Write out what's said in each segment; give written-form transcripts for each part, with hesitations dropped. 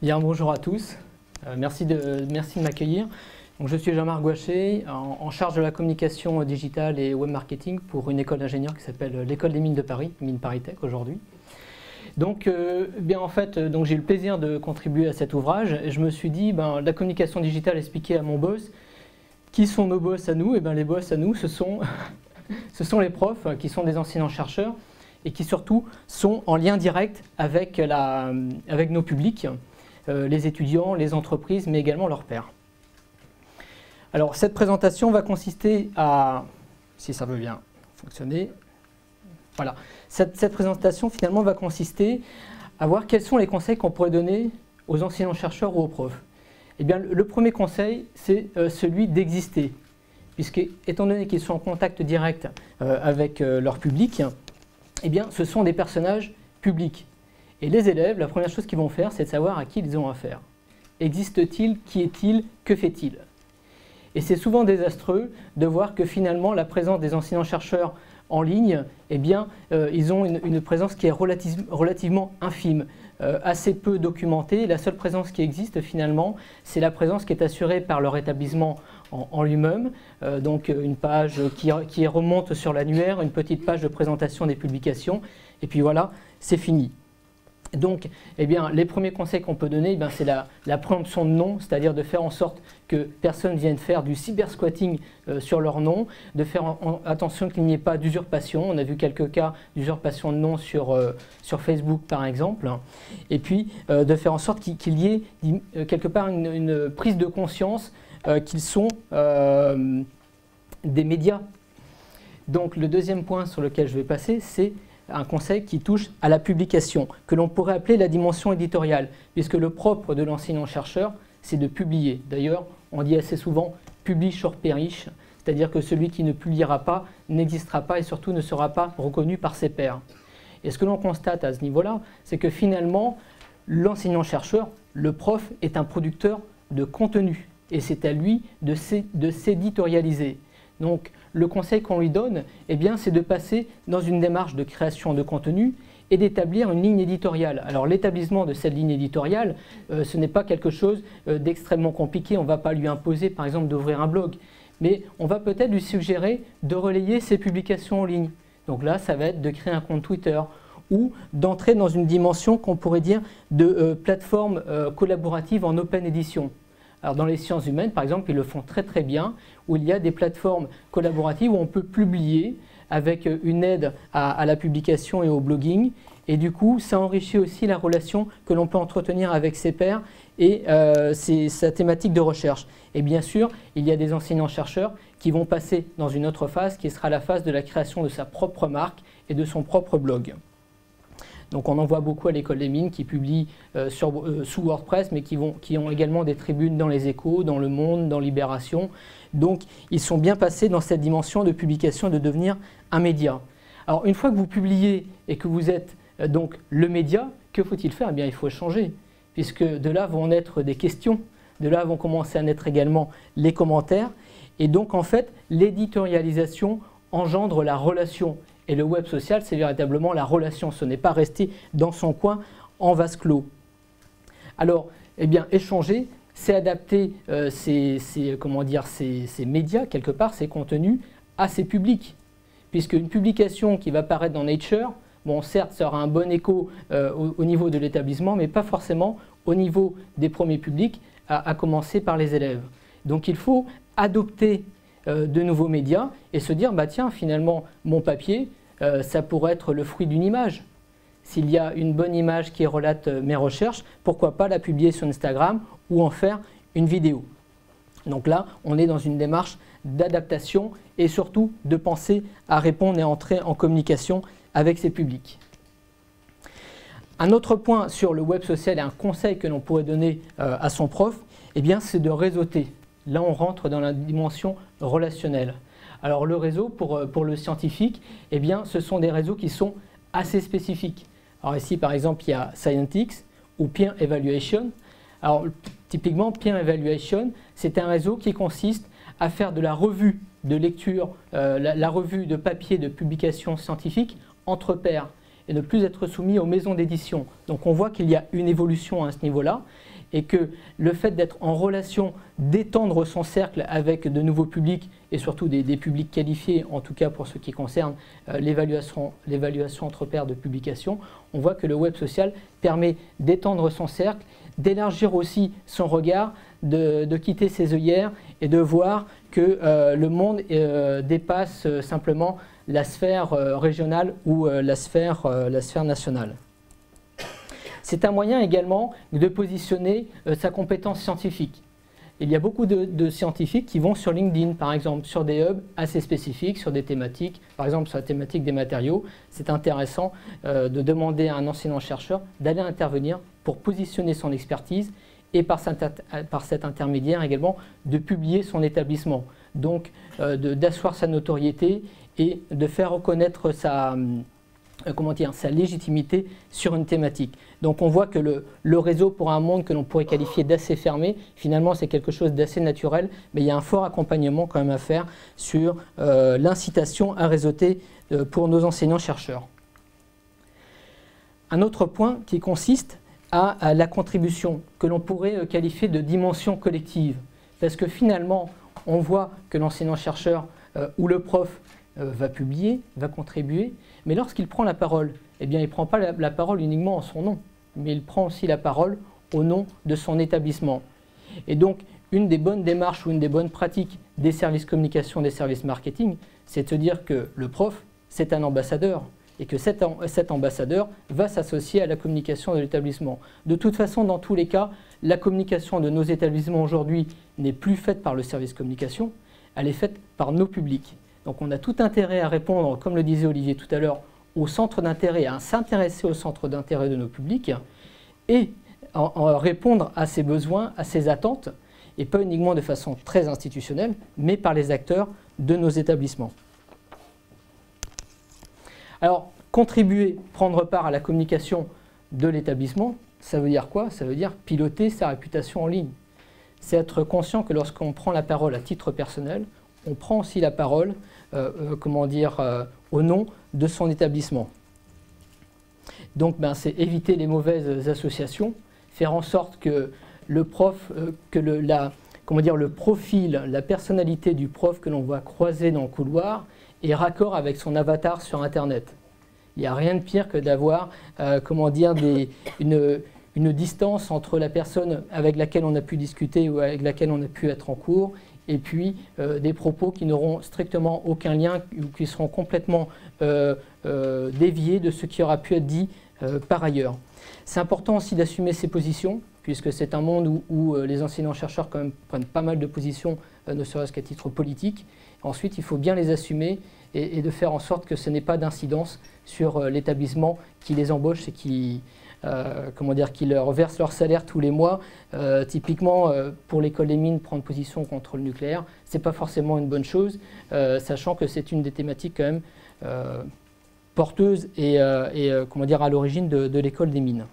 Bien, bonjour à tous. Merci de m'accueillir. Donc, je suis Jean-Marc Gouaché, en charge de la communication digitale et web marketing pour une école d'ingénieurs qui s'appelle l'École des Mines de Paris, Mines ParisTech aujourd'hui. Donc, j'ai eu le plaisir de contribuer à cet ouvrage et je me suis dit, la communication digitale expliquée à mon boss. Qui sont nos boss à nous? Les boss à nous, ce sont les profs qui sont des enseignants-chercheurs et qui surtout sont en lien direct avec nos publics, les étudiants, les entreprises, mais également leurs pairs. Alors, cette présentation va consister à, si ça veut bien fonctionner, voilà. Cette présentation finalement va consister à voir quels sont les conseils qu'on pourrait donner aux enseignants-chercheurs ou aux profs. Eh bien, le premier conseil, c'est celui d'exister, puisque étant donné qu'ils sont en contact direct avec leur public, eh bien, ce sont des personnages publics. Et les élèves, la première chose qu'ils vont faire, c'est de savoir à qui ils ont affaire. Existe-t-il? Qui est-il? Que fait-il? Et c'est souvent désastreux de voir que finalement, la présence des enseignants-chercheurs en ligne, eh bien, ils ont une présence qui est relativement infime. Assez peu documentée. La seule présence qui existe finalement, c'est la présence qui est assurée par leur établissement en lui-même. Donc une page qui remonte sur l'annuaire, une petite page de présentation des publications, et puis voilà, c'est fini. Donc, eh bien, les premiers conseils qu'on peut donner, c'est la préemption de nom, c'est-à-dire de faire en sorte que personne vienne faire du cybersquatting sur leur nom, de faire attention qu'il n'y ait pas d'usurpation. On a vu quelques cas d'usurpation de nom sur Facebook, par exemple. Et puis, de faire en sorte qu'il y ait quelque part une prise de conscience qu'ils sont des médias. Donc, le deuxième point sur lequel je vais passer, c'est un conseil qui touche à la publication, que l'on pourrait appeler la dimension éditoriale, puisque le propre de l'enseignant-chercheur, c'est de publier. D'ailleurs, on dit assez souvent « publish or perish », c'est-à-dire que celui qui ne publiera pas n'existera pas et surtout ne sera pas reconnu par ses pairs. Et ce que l'on constate à ce niveau-là, c'est que finalement, l'enseignant-chercheur, le prof, est un producteur de contenu, et c'est à lui de s'éditorialiser. Donc, le conseil qu'on lui donne, eh bien, c'est de passer dans une démarche de création de contenu et d'établir une ligne éditoriale. Alors, l'établissement de cette ligne éditoriale, ce n'est pas quelque chose d'extrêmement compliqué. On ne va pas lui imposer, par exemple, d'ouvrir un blog. Mais on va peut-être lui suggérer de relayer ses publications en ligne. Donc là, ça va être de créer un compte Twitter ou d'entrer dans une dimension qu'on pourrait dire de plateforme collaborative en open edition. Alors dans les sciences humaines, par exemple, ils le font très très bien, où il y a des plateformes collaboratives où on peut publier avec une aide à la publication et au blogging. Et du coup, ça enrichit aussi la relation que l'on peut entretenir avec ses pairs et sa thématique de recherche. Et bien sûr, il y a des enseignants-chercheurs qui vont passer dans une autre phase, qui sera la phase de la création de sa propre marque et de son propre blog. Donc on en voit beaucoup à l'École des Mines qui publient sous WordPress, mais qui ont également des tribunes dans les Échos, dans Le Monde, dans Libération. Donc ils sont bien passés dans cette dimension de publication, de devenir un média. Alors une fois que vous publiez et que vous êtes donc le média, que faut-il faire? Eh bien il faut changer, puisque de là vont naître des questions, de là vont commencer à naître également les commentaires. Et donc en fait, l'éditorialisation engendre la relation. Et le web social, c'est véritablement la relation. Ce n'est pas rester dans son coin en vase clos. Alors, eh bien, échanger, c'est adapter ces médias, quelque part, ces contenus, à ses publics. Puisque une publication qui va paraître dans Nature, bon, certes, ça aura un bon écho au niveau de l'établissement, mais pas forcément au niveau des premiers publics, à commencer par les élèves. Donc, il faut adopter de nouveaux médias et se dire, tiens, finalement, mon papier, ça pourrait être le fruit d'une image. S'il y a une bonne image qui relate mes recherches, pourquoi pas la publier sur Instagram ou en faire une vidéo. Donc là, on est dans une démarche d'adaptation et surtout de penser à répondre et entrer en communication avec ses publics. Un autre point sur le web social et un conseil que l'on pourrait donner à son prof, eh bien, c'est de réseauter. Là, on rentre dans la dimension relationnelle. Alors, le réseau, pour le scientifique, eh bien, ce sont des réseaux qui sont assez spécifiques. Alors ici, par exemple, il y a Scientix ou Peer Evaluation. Alors, typiquement, Peer Evaluation, c'est un réseau qui consiste à faire de la revue de lecture, la revue de papier de publication scientifique entre pairs. et ne plus être soumis aux maisons d'édition. Donc on voit qu'il y a une évolution à ce niveau-là et que le fait d'être en relation, d'étendre son cercle avec de nouveaux publics et surtout des publics qualifiés, en tout cas pour ce qui concerne l'évaluation entre pairs de publication, on voit que le web social permet d'étendre son cercle, d'élargir aussi son regard, de quitter ses œillères et de voir que le monde dépasse simplement la sphère régionale ou la sphère nationale. C'est un moyen également de positionner sa compétence scientifique. Il y a beaucoup de scientifiques qui vont sur LinkedIn, par exemple, sur des hubs assez spécifiques, sur des thématiques, par exemple sur la thématique des matériaux. C'est intéressant de demander à un enseignant-chercheur d'aller intervenir pour positionner son expertise et par cet intermédiaire également de publier son établissement. Donc d'asseoir sa notoriété et de faire reconnaître sa légitimité sur une thématique. Donc on voit que le réseau pour un monde que l'on pourrait qualifier d'assez fermé, finalement c'est quelque chose d'assez naturel, mais il y a un fort accompagnement quand même à faire sur l'incitation à réseauter pour nos enseignants-chercheurs. Un autre point qui consiste à la contribution, que l'on pourrait qualifier de dimension collective, parce que finalement on voit que l'enseignant-chercheur ou le prof va publier, va contribuer, mais lorsqu'il prend la parole, eh bien, il ne prend pas la parole uniquement en son nom, mais il prend aussi la parole au nom de son établissement. Et donc, une des bonnes démarches ou une des bonnes pratiques des services communication, des services marketing, c'est de se dire que le prof, c'est un ambassadeur, et que cet ambassadeur va s'associer à la communication de l'établissement. De toute façon, dans tous les cas, la communication de nos établissements aujourd'hui n'est plus faite par le service communication, elle est faite par nos publics. Donc on a tout intérêt à répondre, comme le disait Olivier tout à l'heure, au centre d'intérêt, à s'intéresser au centre d'intérêt de nos publics et à répondre à ses besoins, à ses attentes, et pas uniquement de façon très institutionnelle, mais par les acteurs de nos établissements. Alors, contribuer, prendre part à la communication de l'établissement, ça veut dire quoi? Ça veut dire piloter sa réputation en ligne. C'est être conscient que lorsqu'on prend la parole à titre personnel, on prend aussi la parole au nom de son établissement. Donc c'est éviter les mauvaises associations, faire en sorte que le prof, le profil, la personnalité du prof que l'on voit croiser dans le couloir est raccord avec son avatar sur Internet. Il n'y a rien de pire que d'avoir une distance entre la personne avec laquelle on a pu discuter ou avec laquelle on a pu être en cours et puis des propos qui n'auront strictement aucun lien ou qui seront complètement déviés de ce qui aura pu être dit par ailleurs. C'est important aussi d'assumer ses positions, puisque c'est un monde où les enseignants-chercheurs quand même prennent pas mal de positions, ne serait-ce qu'à titre politique. Ensuite, il faut bien les assumer et de faire en sorte que ce n'ait pas d'incidence sur l'établissement qui les embauche et qui leur verse leur salaire tous les mois. Typiquement, pour l'école des mines, prendre position contre le nucléaire, ce n'est pas forcément une bonne chose, sachant que c'est une des thématiques quand même porteuses et à l'origine de l'école des mines.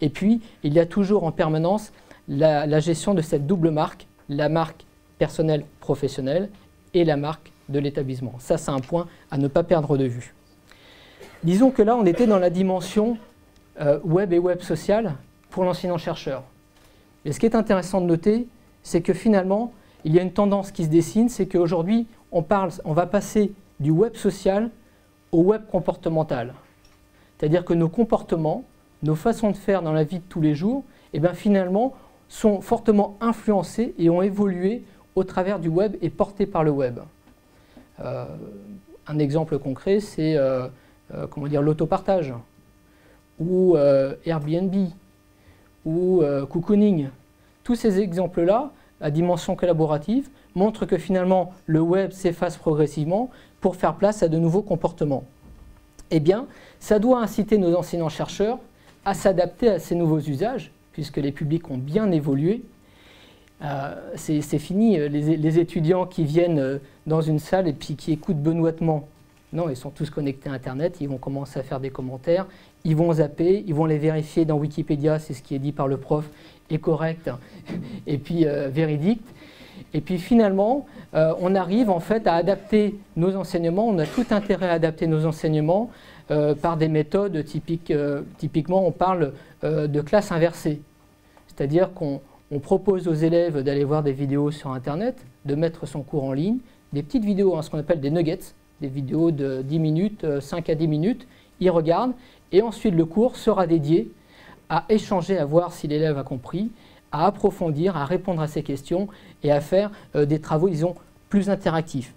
Et puis, il y a toujours en permanence la gestion de cette double marque, la marque personnelle professionnelle et la marque de l'établissement. Ça, c'est un point à ne pas perdre de vue. Disons que là, on était dans la dimension web et web social pour l'enseignant-chercheur. Mais ce qui est intéressant de noter, c'est que finalement, il y a une tendance qui se dessine, c'est qu'aujourd'hui, on va passer du web social au web comportemental. C'est-à-dire que nos comportements, nos façons de faire dans la vie de tous les jours, finalement, sont fortement influencés et ont évolué au travers du web et portés par le web. Un exemple concret, c'est l'autopartage, ou Airbnb, ou Cocooning. Tous ces exemples-là, à dimension collaborative, montrent que finalement le web s'efface progressivement pour faire place à de nouveaux comportements. Eh bien, ça doit inciter nos enseignants-chercheurs à s'adapter à ces nouveaux usages, puisque les publics ont bien évolué. C'est fini, les étudiants qui viennent dans une salle et puis qui écoutent benoîtement. Non, ils sont tous connectés à Internet, ils vont commencer à faire des commentaires, ils vont zapper, ils vont les vérifier dans Wikipédia, c'est ce qui est dit par le prof, est correct, et puis véridique. Et puis finalement, on arrive en fait à adapter nos enseignements, on a tout intérêt à adapter nos enseignements par des méthodes typiquement on parle de classe inversée. C'est-à-dire qu'on propose aux élèves d'aller voir des vidéos sur Internet, de mettre son cours en ligne, des petites vidéos, ce qu'on appelle des nuggets, des vidéos de 10 minutes, 5 à 10 minutes, ils regardent, et ensuite le cours sera dédié à échanger, à voir si l'élève a compris, à approfondir, à répondre à ses questions et à faire des travaux, disons, plus interactifs.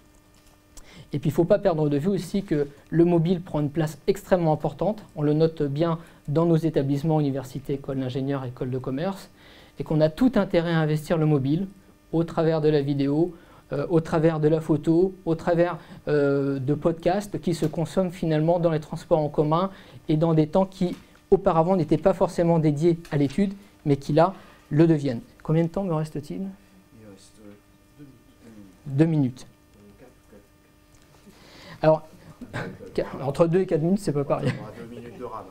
Et puis il ne faut pas perdre de vue aussi que le mobile prend une place extrêmement importante, on le note bien dans nos établissements, universités, écoles d'ingénieurs, écoles de commerce, et qu'on a tout intérêt à investir le mobile au travers de la vidéo, au travers de la photo, au travers de podcasts qui se consomment finalement dans les transports en commun et dans des temps qui auparavant n'étaient pas forcément dédiés à l'étude, mais qui là le deviennent. Combien de temps me reste-t-il? Il reste 2 minutes. Alors, entre 2 et 4 minutes, c'est pas pareil. On aura 2 minutes de rame.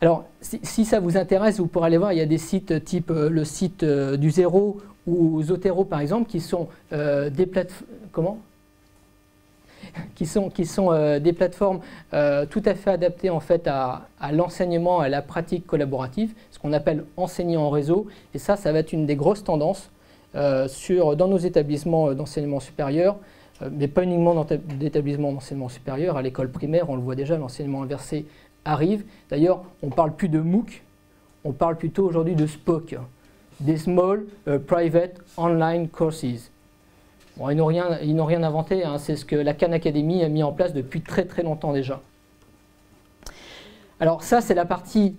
Alors, si ça vous intéresse, vous pourrez aller voir, il y a des sites type le site du Zéro ou Zotero par exemple, qui sont des plateformes. Des plateformes tout à fait adaptées en fait à l'enseignement, à la pratique collaborative, ce qu'on appelle enseigner en réseau. Et ça va être une des grosses tendances dans nos établissements d'enseignement supérieur, mais pas uniquement dans d'établissements d'enseignement supérieur. À l'école primaire, on le voit déjà, l'enseignement inversé arrive. D'ailleurs, on ne parle plus de MOOC, on parle plutôt aujourd'hui de SPOC, des Small Private Online Courses. Bon, ils n'ont rien inventé, hein, c'est ce que la Khan Academy a mis en place depuis très très longtemps déjà. Alors ça, c'est la partie,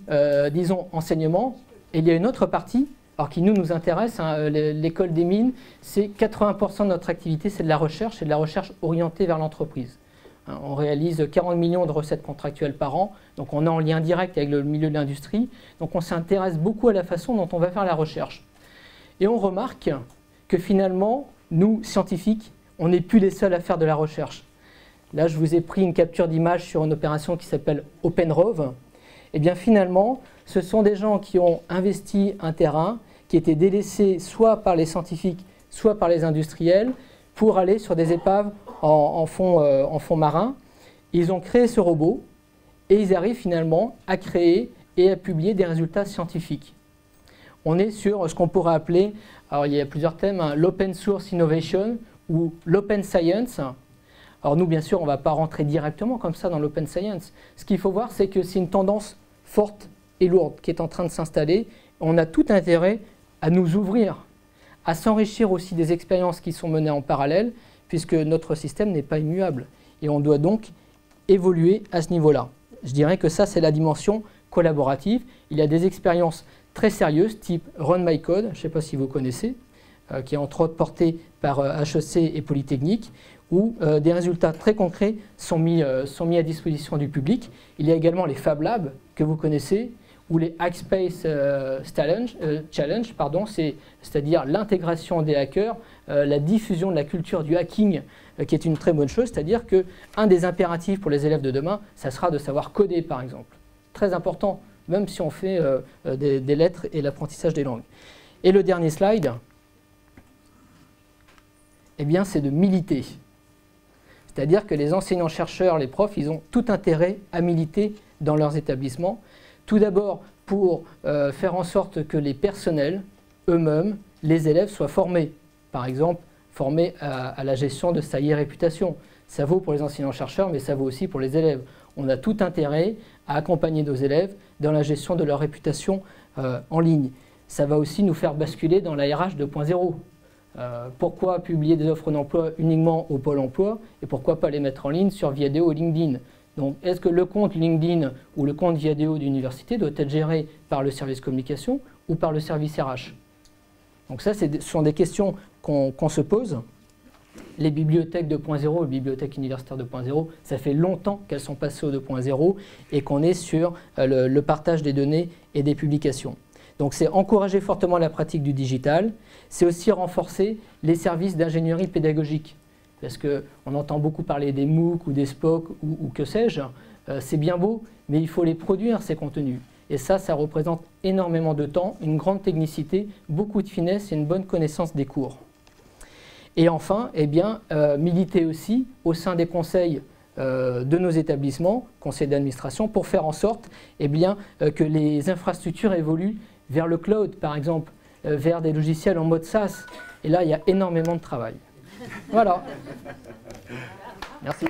disons, enseignement. Et il y a une autre partie, alors qui nous intéresse, hein, l'école des mines, c'est 80% de notre activité, c'est de la recherche, et de la recherche orientée vers l'entreprise. Hein, on réalise 40 millions de recettes contractuelles par an, donc on est en lien direct avec le milieu de l'industrie, donc on s'intéresse beaucoup à la façon dont on va faire la recherche. Et on remarque que finalement, nous, scientifiques, on n'est plus les seuls à faire de la recherche. Là, je vous ai pris une capture d'image sur une opération qui s'appelle OpenRove. Et bien finalement, ce sont des gens qui ont investi un terrain qui était délaissé soit par les scientifiques, soit par les industriels, pour aller sur des épaves en fond marin. Ils ont créé ce robot et ils arrivent finalement à créer et à publier des résultats scientifiques. On est sur ce qu'on pourrait appeler, alors il y a plusieurs thèmes, hein, l'open source innovation ou l'open science. Alors nous, bien sûr, on ne va pas rentrer directement comme ça dans l'open science. Ce qu'il faut voir, c'est que c'est une tendance forte et lourde qui est en train de s'installer. On a tout intérêt à nous ouvrir, à s'enrichir aussi des expériences qui sont menées en parallèle, puisque notre système n'est pas immuable. Et on doit donc évoluer à ce niveau-là. Je dirais que ça, c'est la dimension collaborative. Il y a des expériences très sérieuses, type Run My Code, je ne sais pas si vous connaissez, qui est entre autres porté par HEC et Polytechnique, où des résultats très concrets sont mis à disposition du public. Il y a également les Fab Labs, que vous connaissez, ou les Hackspace Challenge, c'est-à-dire l'intégration des hackers, la diffusion de la culture du hacking, qui est une très bonne chose, c'est-à-dire qu'un des impératifs pour les élèves de demain, ça sera de savoir coder, par exemple. Très important, même si on fait des lettres et l'apprentissage des langues. Et le dernier slide, eh bien, c'est de militer. C'est-à-dire que les enseignants-chercheurs, les profs, ils ont tout intérêt à militer dans leurs établissements. Tout d'abord pour faire en sorte que les personnels, eux-mêmes, les élèves soient formés. Par exemple, formés à la gestion de sa réputation. Ça vaut pour les enseignants-chercheurs, mais ça vaut aussi pour les élèves. On a tout intérêt à accompagner nos élèves dans la gestion de leur réputation en ligne. Ça va aussi nous faire basculer dans la RH 2.0. Pourquoi publier des offres d'emploi uniquement au Pôle emploi et pourquoi pas les mettre en ligne sur Viadeo ou LinkedIn? Donc, est-ce que le compte LinkedIn ou le compte Viadeo d'université doit être géré par le service communication ou par le service RH? Donc ça, ce sont des questions qu'on se pose. Les bibliothèques 2.0, les bibliothèques universitaires 2.0, ça fait longtemps qu'elles sont passées au 2.0 et qu'on est sur le partage des données et des publications. Donc c'est encourager fortement la pratique du digital, c'est aussi renforcer les services d'ingénierie pédagogique. Parce qu'on entend beaucoup parler des MOOC ou des SPOC ou que sais-je, c'est bien beau, mais il faut les produire, ces contenus. Et ça représente énormément de temps, une grande technicité, beaucoup de finesse et une bonne connaissance des cours. Et enfin, eh bien, militer aussi au sein des conseils de nos établissements, conseils d'administration, pour faire en sorte eh bien, que les infrastructures évoluent vers le cloud, par exemple, vers des logiciels en mode SaaS. Et là, il y a énormément de travail. Voilà. Merci.